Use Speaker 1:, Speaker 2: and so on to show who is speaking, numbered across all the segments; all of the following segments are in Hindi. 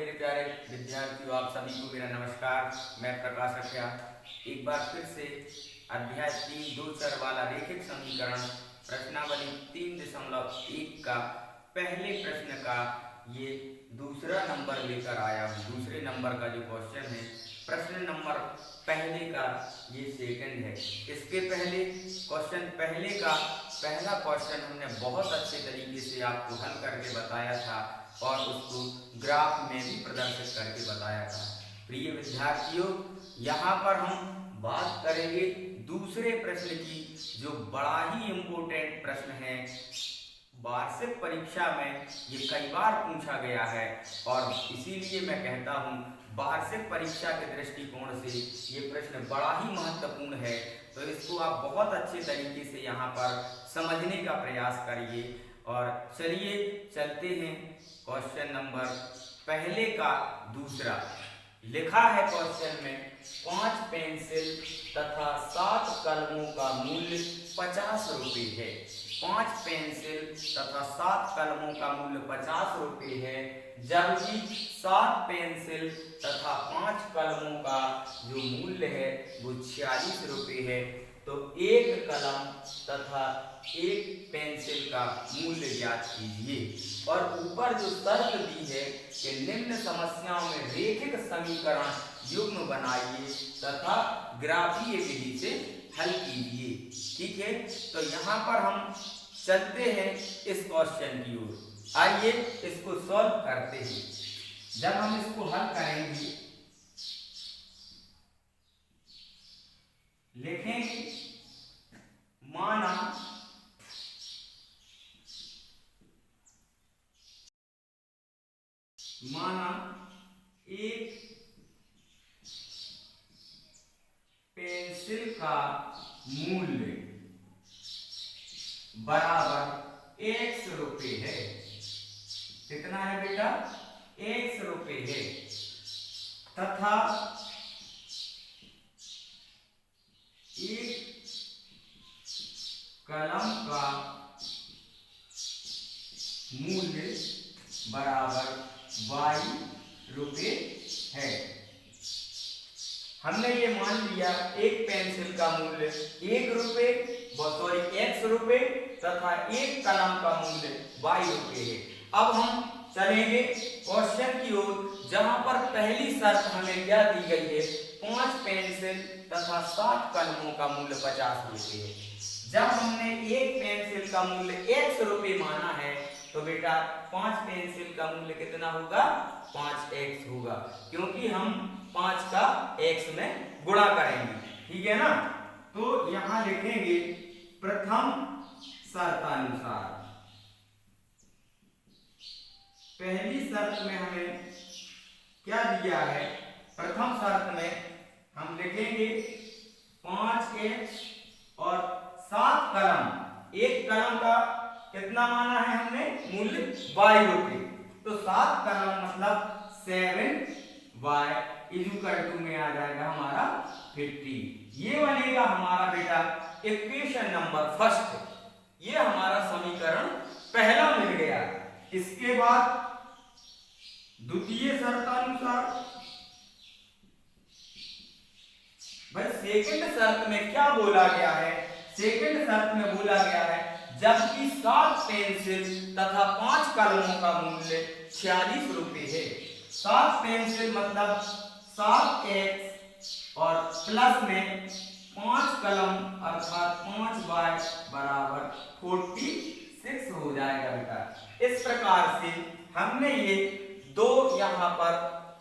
Speaker 1: मेरे प्यारे विद्यार्थियों, आप सभी को मेरा नमस्कार। मैं प्रकाश रखिया एक बार फिर से अध्याय 3 दो चर वाला रैखिक समीकरण प्रश्नावली 3.1 का पहले प्रश्न का ये दूसरा नंबर लेकर आया हूँ। दूसरे नंबर का जो क्वेश्चन है, प्रश्न नंबर पहले का ये सेकंड है। इसके पहले क्वेश्चन पहले का पहला क्वेश्चन हमने बहुत अच्छे तरीके से आपको हल करके बताया था और उसको ग्राफ में भी प्रदर्शित करके बताया था। प्रिय विद्यार्थियों, यहाँ पर हम बात करेंगे दूसरे प्रश्न की, जो बड़ा ही इम्पोर्टेंट प्रश्न है। वार्षिक परीक्षा में ये कई बार पूछा गया है और इसीलिए मैं कहता हूँ वार्षिक परीक्षा के दृष्टिकोण से ये प्रश्न बड़ा ही महत्वपूर्ण है। तो इसको आप बहुत अच्छे तरीके से यहाँ पर समझने का प्रयास करिए। और चलिए चलते हैं क्वेश्चन नंबर पहले का दूसरा। लिखा है क्वेश्चन में 5 पेंसिल तथा 7 कलमों का मूल्य 50 रुपये है। 5 पेंसिल तथा 7 कलमों का मूल्य 50 रुपये है, जबकि 7 पेंसिल तथा 5 कलमों का जो मूल्य है वो 46 रुपये है। तो एक कलम तथा एक पेंसिल का मूल्य ज्ञात कीजिए। और ऊपर जो शर्त दी है कि निम्न समस्याओं में रैखिक समीकरण युग्म बनाइए तथा ग्राफीय विधि से हल कीजिए। ठीक है, तो यहाँ पर हम चलते हैं इस क्वेश्चन की ओर। आइए इसको सॉल्व करते हैं। जब हम इसको हल करेंगे, लिखेंगे माना एक पेंसिल का मूल्य बराबर x रुपये है। कितना है बेटा? x रुपये है। तथा एक कलम का मूल्य बराबर y रुपये है। हमने ये मान लिया एक पेंसिल का मूल्य 1 रुपये, x रुपये तथा एक कलम का मूल्य y रुपये है। अब हम चलेंगे क्वेश्चन की ओर, जहां पर पहली शर्त हमें क्या दी गई है? 5 पेंसिल तथा 7 कलमों का मूल्य 50 रुपये है। जब हमने एक पेंसिल का मूल्य x रुपये माना है तो बेटा 5 पेंसिल का मूल्य कितना होगा? 5x होगा, क्योंकि हम 5 का x में गुणा करेंगे। ठीक है ना? तो यहां लिखेंगे प्रथम शर्तानुसार। पहली शर्त में हमें क्या दिया है? प्रथम शर्त में हम लिखेंगे 5x और 7 कलम। एक कलम का कितना माना है हमने? मूल्य y रुपये। तो 7 कलम मतलब 7y इक्वल टू में आ जाएगा हमारा 50। ये बनेगा हमारा बेटा इक्वेशन नंबर फर्स्ट। ये हमारा समीकरण पहला मिल गया। इसके बाद द्वितीय शर्तानुसार, भाई सेकंड शर्त में क्या बोला गया है? सेकंड शर्त में बोला गया है जबकि 7 पेंसिल तथा 5 कलमों का मूल्य 46 रुपये है। 7 पेंसिल मतलब 7x और प्लस में 5 कलम अर्थात 5y बराबर 46 हो जाएगा बेटा। इस प्रकार से हमने ये दो यहाँ पर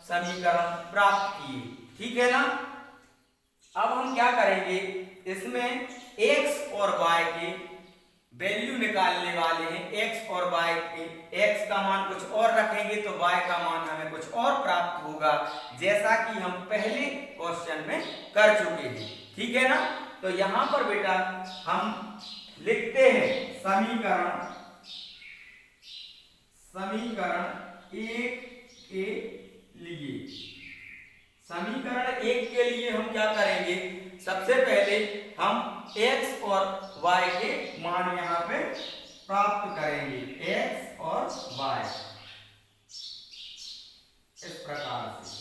Speaker 1: समीकरण प्राप्त किए। ठीक है ना? अब हम क्या करेंगे? इसमें x और y के वैल्यू निकालने वाले हैं। x और y के, x का मान कुछ और रखेंगे तो y का मान हमें कुछ और प्राप्त होगा, जैसा कि हम पहले क्वेश्चन में कर चुके हैं। ठीक है ना? तो यहाँ पर बेटा हम लिखते हैं समीकरण 1 के लिए। समीकरण 1 के लिए हम क्या करेंगे? सबसे पहले हम x और y के मान यहाँ पे प्राप्त करेंगे। x और y इस प्रकार से।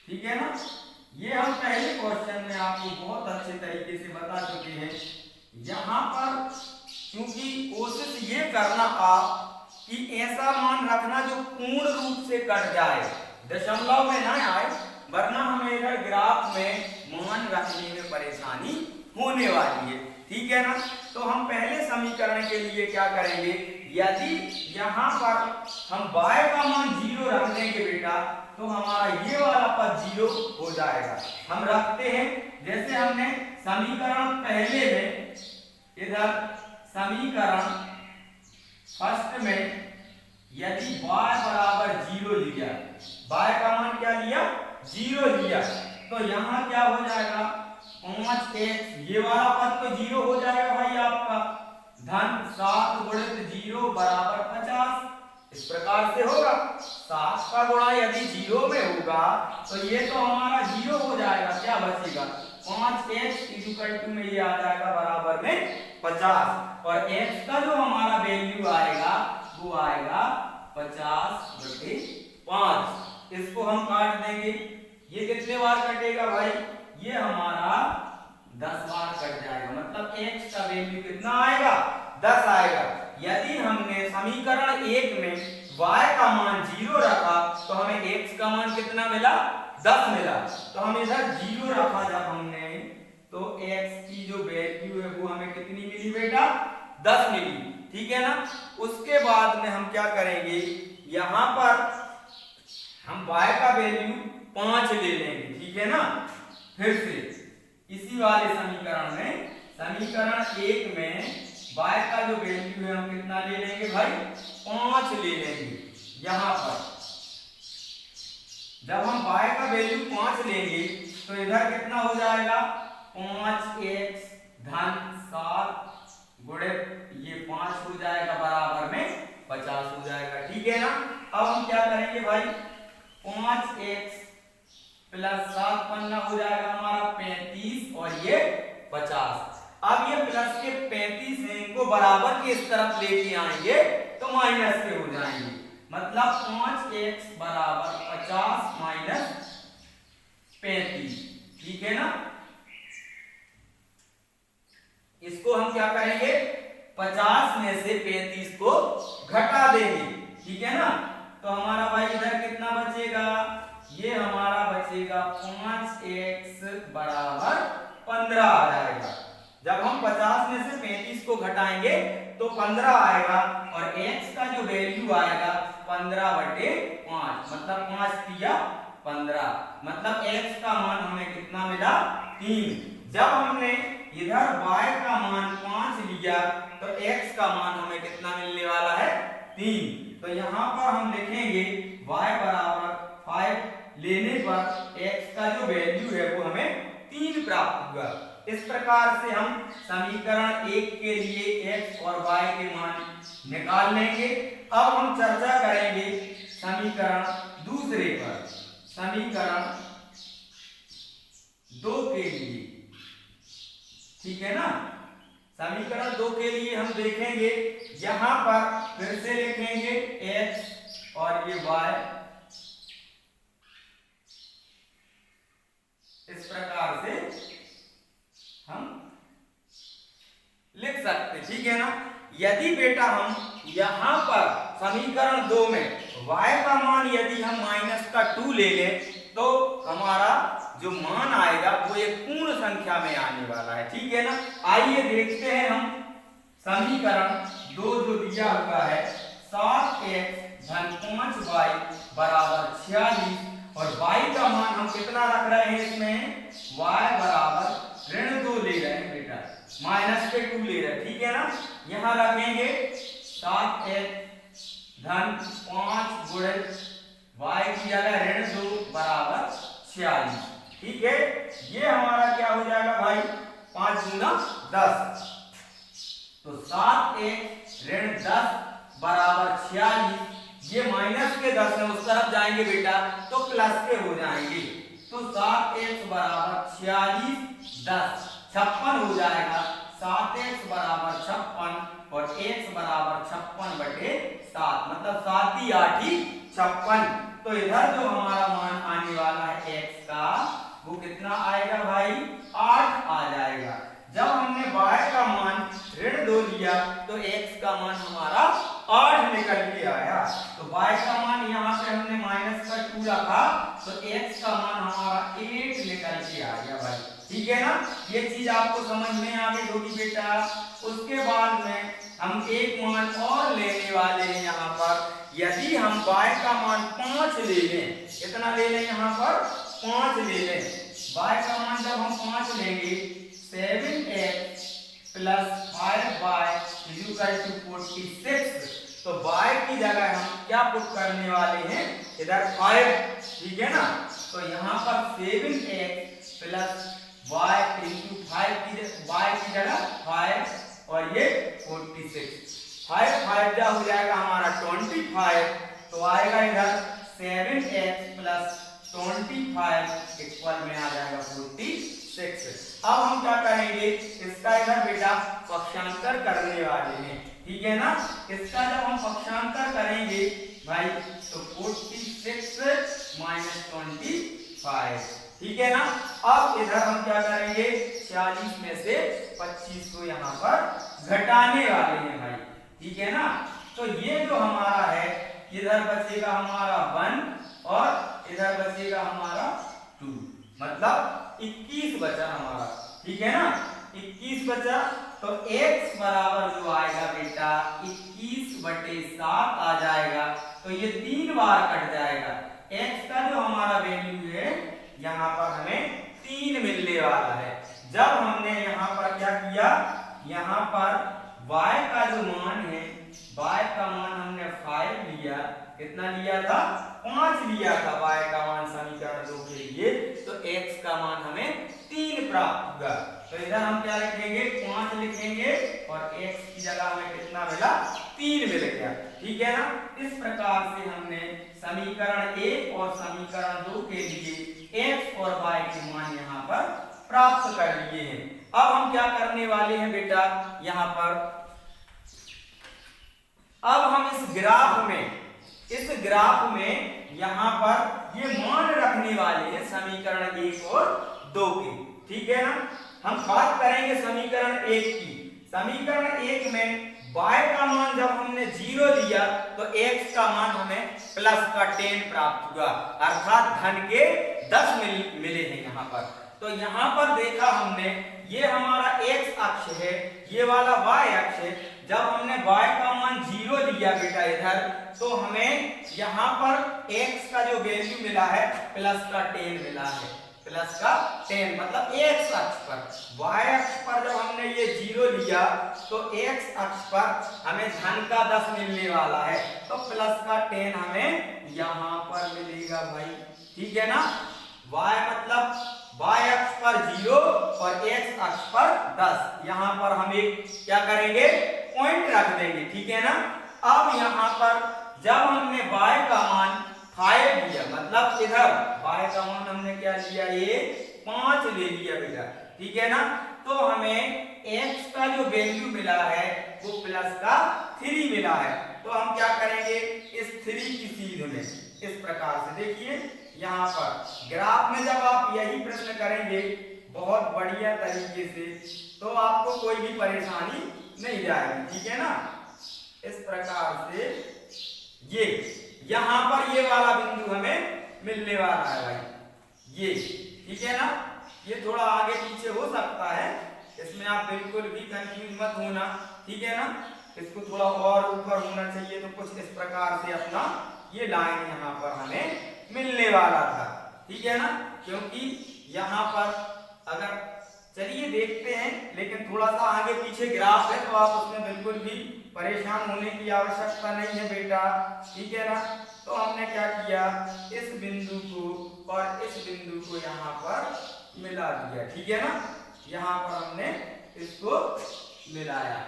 Speaker 1: ठीक है ना, ये हम पहले क्वेश्चन में आपको बहुत अच्छे तरीके से बता चुके हैं। यहाँ पर क्योंकि कोशिश ये करना आप कि ऐसा मान रखना जो पूर्ण रूप से कट जाए, दशमलव में ना आए, वरना हमें इधर ग्राफ में मान रखने में परेशानी होने वाली है। ठीक है ना, तो हम पहले समीकरण के लिए क्या करेंगे, यदि यहाँ पर हम y का मान 0 रख देंगे बेटा, तो हमारा ये वाला पद 0 हो जाएगा। हम रखते हैं, जैसे हमने समीकरण पहले में, इधर समीकरण फर्स्ट में यदि y बराबर 0 लिया, y का मान क्या लिया, 0 लिया, तो यहाँ क्या हो जाएगा, 5x, ये वाला पद तो 0 हो जाएगा भाई आपका, धन 7 गुणित 0 बराबर 50। इस प्रकार से होगा, 7 का गुणा यदि 0 में होगा तो ये तो हमारा 0 हो जाएगा, क्या बचेगा, 5x में ये आ जाएगा बराबर में 50, और x का जो हमारा वैल्यू आएगा वो आएगा 50/5। इसको हम काट देंगे, ये कितने बार कटेगा भाई, ये हमारा 10 बार कट जाएगा, मतलब x का वैल्यू कितना आएगा, 10 आएगा। यदि हमने समीकरण 1 में y का मान 0 रखा तो हमें x का मान कितना मिला, 10 मिला, तो हम इधर 0 रखा जब हमने, तो x की जो वैल्यू है वो हमें कितनी मिली बेटा, 10 मिली। ठीक है ना, उसके बाद में हम क्या करेंगे, यहाँ पर हम y का वैल्यू 5 ले लेंगे। ठीक है ना, फिर से इसी वाले समीकरण में, समीकरण 1 में y का जो वैल्यू है हम कितना ले लेंगे भाई, 5 ले लेंगे। यहाँ पर जब हम y का वैल्यू 5 लेंगे तो इधर कितना हो जाएगा, 5x धन 7 गुणित ये 5 हो जाएगा बराबर में 50 हो जाएगा। ठीक है ना, अब हम क्या करेंगे भाई, 5x प्लस 7 पन्ना हो जाएगा हमारा 35 और ये 50। अब ये प्लस के 35 है, इनको बराबर के इस तरफ लेके आएंगे तो माइनस के हो जाएंगे, मतलब 5x बराबर 50 माइनस 35। ठीक है ना, इसको हम क्या करेंगे, 50 में से 35 को घटा देंगे। ठीक है ना, तो हमारा भाई इधर कितना बचेगा, ये हमारा बचेगा 5x बराबर 15 आ जाएगा। जब हम 50 में से 35 को घटाएंगे तो 15 आएगा, और x का जो वैल्यू आएगा 15/5, मतलब 5 तिया 15, मतलब x का मान हमें कितना मिला, 3। जब हमने इधर y का मान 5 लिया तो x का मान हमें कितना मिलने वाला है, 3। तो यहाँ पर हम लिखेंगे y बराबर 5 लेने पर x का जो वैल्यू है वो हमें 3 प्राप्त हुआ। इस प्रकार से हम समीकरण 1 के लिए x और y के मान निकाल लेंगे। अब हम चर्चा करेंगे समीकरण दूसरे पर, समीकरण 2 के लिए। ठीक है ना, समीकरण 2 के लिए हम देखेंगे, यहां पर फिर से लिखेंगे x और ये y, इस प्रकार से हम लिख सकते। ठीक है ना, यदि बेटा हम यहां पर समीकरण 2 में y का मान यदि हम -2 ले लें तो हमारा जो मान आएगा वो एक पूर्ण संख्या में आने वाला है। ठीक है ना, आइए देखते हैं हम समीकरण 2 जो दिया हुआ है, 7x धन 5y बराबर 46, और y का मान हम कितना रख रहे हैं इसमें, y बराबर -2 ले रहे हैं बेटा, -2 ले रहे हैं। ठीक है ना, यहाँ रखेंगे 7x धन 5 गुणित y की जगह -2 बराबर 46। ठीक है, ये हमारा क्या हो जाएगा भाई, 5 गुना 10, तो 7x ऋण 10 बराबर 46, ये माइनस के 10 है, उस तरफ जाएंगे बेटा तो प्लस के हो जाएंगे, तो 7x बराबर 46 10 56 हो जाएगा, 7x बराबर 56 और x बराबर 56/7, मतलब 7 × 8 = 56। तो इधर जो हमारा मान आने वाला है x का वो कितना आएगा भाई 8 आ जाएगा। जब हमने y का मान ऋण 2 लिया तो x का मान हमारा 8 निकल के आया। तो y का मान यहाँ पे हमने माइनस का 2 रखा तो x का मान हमारा 8 निकल के आ गया भाई। ठीक है ना, ये चीज आपको समझ में आ गई होगी बेटा। उसके बाद में हम एक मान और लेने वाले हैं यहाँ पर। यदि हम y का मान 5 ले लें, कितना ले लें यहाँ पर 5 ले लें। y का मान जब हम 5 लेंगे 7x plus 5y equal to 46, तो y की जगह हम क्या पुट करने वाले हैं इधर 5। ठीक है ना, तो यहाँ पर 7x प्लस y इंटू 5 की जगह 5 और ये 46, 5 जा हो जाएगा हमारा 25, तो आएगा इधर 7x प्लस 25 इक्वल में आ जाएगा 46। अब हम क्या करेंगे, इसका इधर बेटा पक्षांतर करने वाले हैं। ठीक है ना, इसका जब हम पक्षांतर करेंगे भाई तो 46 माइनस 25। ठीक है ना, अब इधर हम क्या करेंगे 40 में से 25 को यहाँ पर घटाने वाले हैं भाई। ठीक है ना, तो ये जो हमारा है इधर बचेगा हमारा 1 और इधर बचेगा हमारा 2, मतलब 21 बचा हमारा। ठीक है ना, 21 बचा तो x बराबर जो आएगा बेटा 21/7 आ जाएगा। तो ये 3 बार कट जाएगा। x का जो हमारा वैल्यू है यहाँ पर हमें 3 मिलने वाला है। जब हमने यहाँ पर क्या किया, यहाँ पर y का जो मान है, y का मान हमने 5 लिया, कितना लिया था 5 लिया था y का मान समीकरण 2 के लिए, तो x का मान हमें 3 प्राप्त हुआ। तो इधर हम क्या लिखेंगे 5 लिखेंगे और x की जगह हमें कितना मिला 3 मिल गया। ठीक है ना, इस प्रकार से हमने समीकरण 1 और समीकरण 2 के लिए x और y के मान यहाँ पर प्राप्त कर लिए हैं। अब हम क्या करने वाले हैं बेटा यहाँ पर, अब हम इस ग्राफ में यहाँ पर ये मान रखने वाले हैं समीकरण 1 और 2 के। ठीक है ना, हम बात करेंगे समीकरण 1 की। समीकरण 1 में y का मान जब हमने 0 दिया तो x का मान हमें प्लस का 10 प्राप्त हुआ, अर्थात धन के 10 मिले हैं यहाँ पर। तो यहाँ पर देखा हमने ये हमारा x अक्ष है, ये वाला y अक्ष है। जब हमने y का मान 0 दिया बेटा इधर, तो हमें यहाँ पर x का जो वैल्यू मिला है प्लस का 10 मिला है, प्लस का 10 मतलब x अक्ष पर। y अक्ष पर जब हमने ये 0 लिया तो x अक्ष पर हमें धन का 10 मिलने वाला है, तो प्लस का 10 हमें यहाँ पर मिलेगा भाई। ठीक है ना, y मतलब y अक्ष पर 0 और x अक्ष पर 10, यहाँ पर हम एक क्या करेंगे पॉइंट रख देंगे। ठीक है ना, अब यहाँ पर जब हमने y का मान 5 लिया, मतलब इधर y का मान हमने क्या लिया ये 5 ले लिया बेटा। ठीक है ना, तो हमें x का जो वैल्यू मिला है वो प्लस का 3 मिला है। तो हम क्या करेंगे इस 3 की सीध में इस प्रकार से देखिए, यहाँ पर ग्राफ में जब आप यही प्रश्न करेंगे बहुत बढ़िया तरीके से तो आपको कोई भी परेशानी नहीं जाएगी। ठीक है ना, इस प्रकार से ये यहाँ पर ये वाला बिंदु हमें मिलने वाला है भाई ये। ठीक है ना, ये थोड़ा आगे पीछे हो सकता है, इसमें आप बिल्कुल भी कंफ्यूज मत होना। ठीक है ना, इसको थोड़ा और ऊपर होना चाहिए, तो कुछ इस प्रकार से अपना ये लाइन यहाँ पर हमें मिलने वाला था। ठीक है ना, क्योंकि यहाँ पर अगर चलिए देखते हैं, लेकिन थोड़ा सा आगे पीछे ग्राफ है तो आप उसमें बिल्कुल भी परेशान होने की आवश्यकता नहीं है बेटा। ठीक है ना, तो हमने क्या किया इस बिंदु को और इस बिंदु को यहाँ पर मिला दिया। ठीक है ना, यहाँ पर हमने इसको मिलाया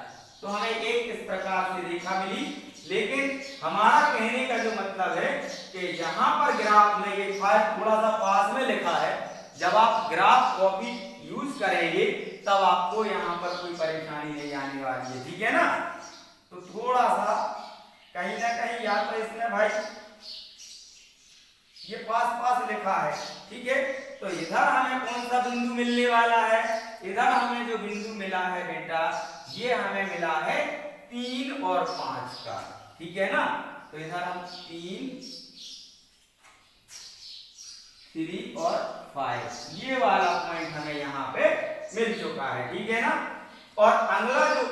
Speaker 1: तो हमें एक इस प्रकार से रेखा मिली। लेकिन हमारा कहने का जो मतलब है कि यहाँ पर ग्राफ में ये थोड़ा सा पास में लिखा है, जब आप ग्राफ कॉपी यूज करेंगे तब आपको यहाँ पर कोई परेशानी नहीं आने वाली है। ठीक है ना, तो थोड़ा सा कहीं ना कहीं या तो इसमें भाई ये पास पास लिखा है, ठीक है। तो इधर हमें कौन सा बिंदु मिलने वाला है, इधर हमें जो बिंदु मिला है बेटा ये हमें मिला है 3 और 5 का, ठीक है ना। तो इधर हम 3 और 5 ये वाला पॉइंट हमें यहाँ पे मिल चुका है, ठीक है ना। और अगला जो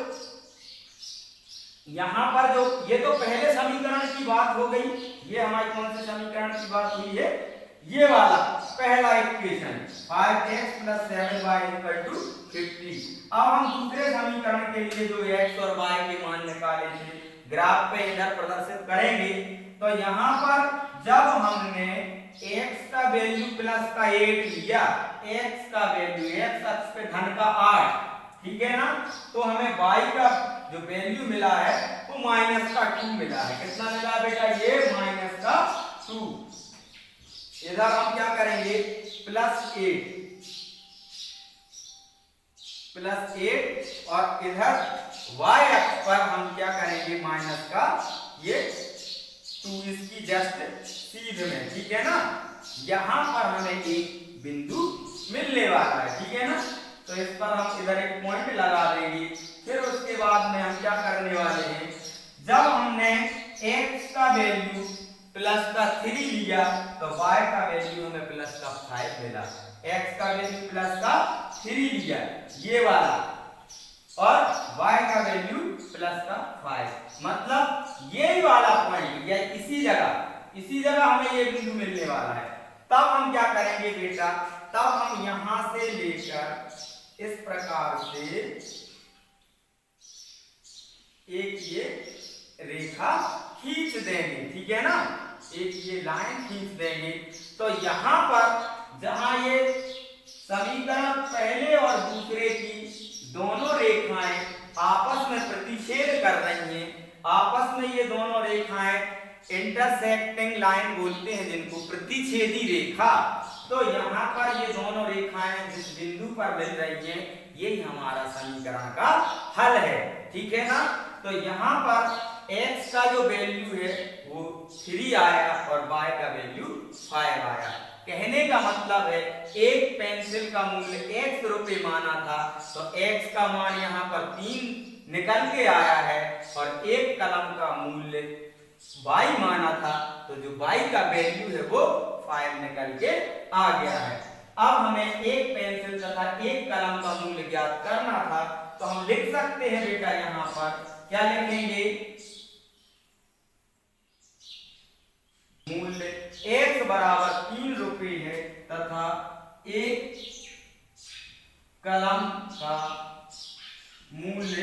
Speaker 1: यहाँ पर जो ये तो पहले समीकरण की बात हो गई, ये हमारी कौन से समीकरण की बात हुई है, ये वाला पहला इक्वेशन 5x + 7y = 50। अब हम दूसरे समीकरण के लिए जो x और y के मान निकाले थे ग्राफ पे इधर प्रदर्शित करेंगे। तो यहाँ पर जब हमने x का वैल्यू प्लस का 8 लिया, x का वैल्यू x अक्ष पे धन का 8, ठीक है ना, तो हमें y का जो वैल्यू मिला है वो माइनस का 2 मिला है। कितना मिला बेटा, ये माइनस का 2। इधर हम क्या करेंगे +8 और इधर y अक्ष पर हम क्या करेंगे माइनस का ये 2, इसकी जस्ट सीध में, ठीक है ना। यहां पर हमें एक बिंदु मिलने वाला है, ठीक है ना। तो इस पर हम इधर एक पॉइंट लगा देंगे। फिर उसके बाद में हम क्या करने वाले हैं, जब हमने x का वैल्यू प्लस का 3 लिया तो y का वैल्यू हमें प्लस का 5 मिला। x का वैल्यू प्लस का 3 लिया ये वाला और y का वैल्यू प्लस का 5, मतलब यही वाला पॉइंट या इसी जगह हमें ये बिंदु मिलने वाला है। तब हम क्या करेंगे बेटा, तब हम यहां से लेकर इस प्रकार से एक ये रेखा खींच देंगे, ठीक है ना, एक ये लाइन खींच देंगे। तो यहां पर जहां ये समीकरण पहले और दूसरे की दोनों रेखाएं आपस में प्रतिच्छेद कर रही हैं, आपस में ये दोनों रेखाएं इंटरसेक्टिंग लाइन बोलते हैं जिनको, प्रतिच्छेदी रेखा। तो यहाँ पर ये दोनों रेखाएं जिस बिंदु पर मिल रही हैं यही हमारा समीकरण का हल है, ठीक है ना। तो यहाँ पर x का जो वैल्यू है वो 3 आया और y का वैल्यू 5 आया। कहने का मतलब है एक पेंसिल का मूल्य x रुपए माना था तो x का मान यहाँ पर 3 निकल के आया है और एक कलम का मूल्य y माना था तो जो y का वैल्यू है वो 5 निकल के आ गया है। अब हमें एक पेंसिल तथा एक कलम का मूल्य ज्ञात करना था तो हम लिख सकते हैं बेटा, यहाँ पर क्या लिखेंगे, मूल्य x बराबर 3 रुपए है तथा एक कलम का मूल्य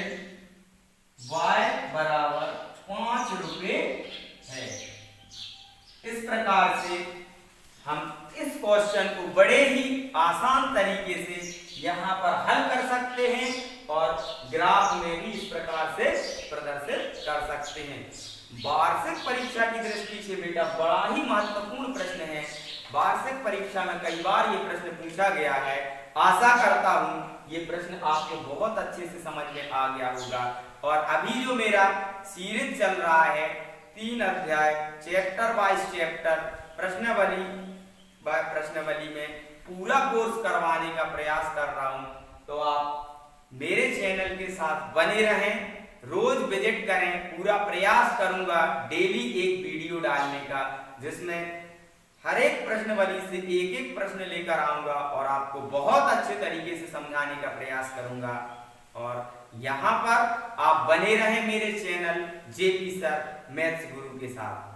Speaker 1: y बराबर 5 रुपए है। इस प्रकार से हम इस क्वेश्चन को बड़े ही आसान तरीके से यहाँ पर हल कर सकते हैं और ग्राफ में भी इस प्रकार से प्रदर्शित कर सकते हैं। वार्षिक परीक्षा की दृष्टि से बेटा बड़ा ही महत्वपूर्ण प्रश्न है। वार्षिक परीक्षा में कई बार ये प्रश्न पूछा गया है। आशा करता हूँ ये प्रश्न आपको बहुत अच्छे से समझ में आ गया होगा। और अभी जो मेरा सीरीज चल रहा है 3 अध्याय चैप्टर वाइज चैप्टर प्रश्नावली में पूरा कोर्स करवाने का प्रयास कर रहा हूं, तो आप मेरे चैनल के साथ बने रहें, रोज विजिट करें। पूरा प्रयास करूंगा डेली एक वीडियो डालने का जिसमें हर एक प्रश्नावली से एक एक प्रश्न लेकर आऊंगा और आपको बहुत अच्छे तरीके से समझाने का प्रयास करूंगा। और यहाँ पर आप बने रहें मेरे चैनल जेपी सर मैथ्स गुरु के साथ।